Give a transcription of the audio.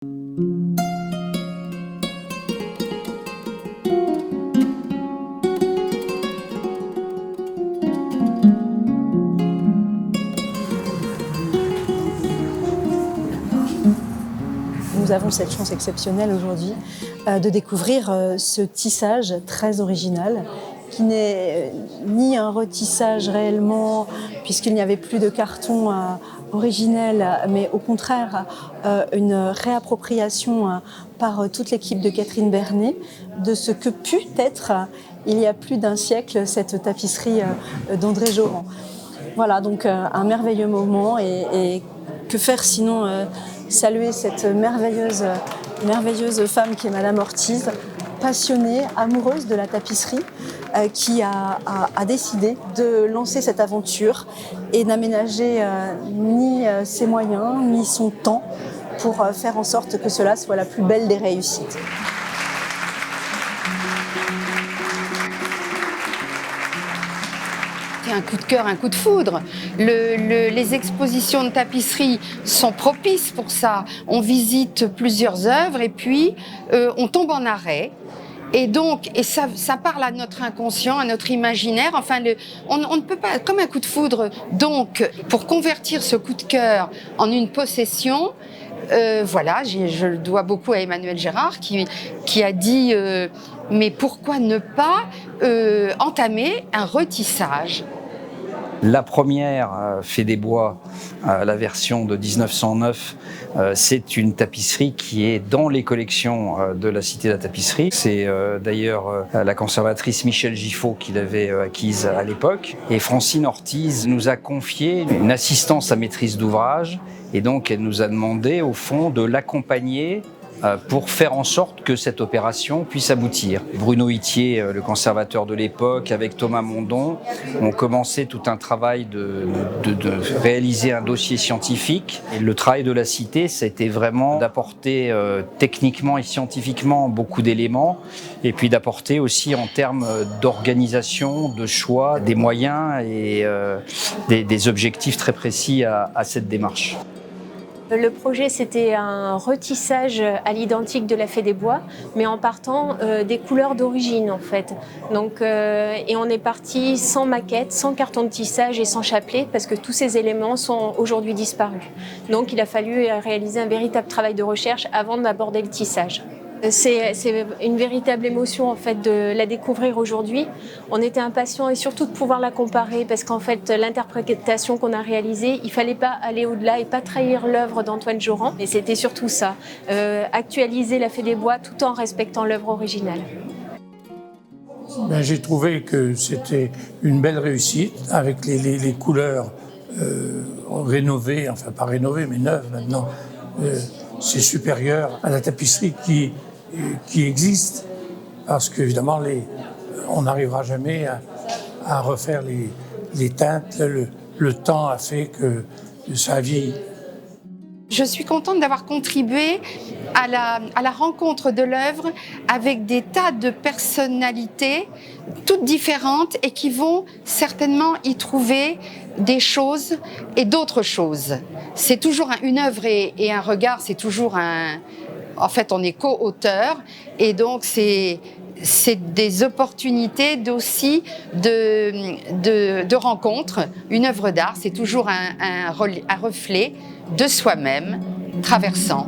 Nous avons cette chance exceptionnelle aujourd'hui de découvrir ce tissage très original qui n'est ni un retissage réellement puisqu'il n'y avait plus de carton originel, mais au contraire une réappropriation par toute l'équipe de Catherine Bernet de ce que put être il y a plus d'un siècle cette tapisserie d'André Joran. Voilà donc un merveilleux moment et que faire sinon saluer cette merveilleuse femme qui est Madame Ortiz, passionnée, amoureuse de la tapisserie, qui a décidé de lancer cette aventure et n'aménager ni ses moyens ni son temps pour faire en sorte que cela soit la plus belle des réussites. Un coup de cœur, un coup de foudre. Les expositions de tapisserie sont propices pour ça. On visite plusieurs œuvres et puis on tombe en arrêt. Et donc, ça parle à notre inconscient, à notre imaginaire. Enfin, on ne peut pas, comme un coup de foudre. Donc, pour convertir ce coup de cœur en une possession, voilà, je le dois beaucoup à Emmanuel Gérard qui a dit mais pourquoi ne pas entamer un retissage ? La première Fée des Bois, la version de 1909, c'est une tapisserie qui est dans les collections de la Cité de la Tapisserie. C'est d'ailleurs la conservatrice Michel Giffaut qui l'avait acquise à l'époque. Et Francine Ortiz nous a confié une assistance à maîtrise d'ouvrage et donc elle nous a demandé au fond de l'accompagner pour faire en sorte que cette opération puisse aboutir. Bruno Itier, le conservateur de l'époque, avec Thomas Mondon, ont commencé tout un travail de réaliser un dossier scientifique. Et le travail de la Cité, ça a été vraiment d'apporter techniquement et scientifiquement beaucoup d'éléments, et puis d'apporter aussi en termes d'organisation, de choix, des moyens et des objectifs très précis à cette démarche. Le projet, c'était un retissage à l'identique de la Fée des Bois, mais en partant des couleurs d'origine en fait. Donc, et on est parti sans maquette, sans carton de tissage et sans chapelet, parce que tous ces éléments sont aujourd'hui disparus. Donc il a fallu réaliser un véritable travail de recherche avant d'aborder le tissage. C'est une véritable émotion en fait de la découvrir aujourd'hui. On était impatients et surtout de pouvoir la comparer parce qu'en fait l'interprétation qu'on a réalisée, il fallait pas aller au-delà et pas trahir l'œuvre d'Antoine Joran. Et c'était surtout ça, actualiser la Fée des Bois tout en respectant l'œuvre originale. J'ai trouvé que c'était une belle réussite avec les couleurs rénovées, enfin pas rénovées mais neuves maintenant. C'est supérieur à la tapisserie qui existe, parce qu'évidemment, on n'arrivera jamais à refaire les teintes. Le temps a fait que ça a vieilli. Je suis contente d'avoir contribué à la rencontre de l'œuvre avec des tas de personnalités toutes différentes et qui vont certainement y trouver des choses et d'autres choses. C'est toujours une œuvre et un regard, c'est toujours en fait, on est co-auteur et donc c'est des opportunités aussi de rencontres. Une œuvre d'art, c'est toujours un reflet de soi-même traversant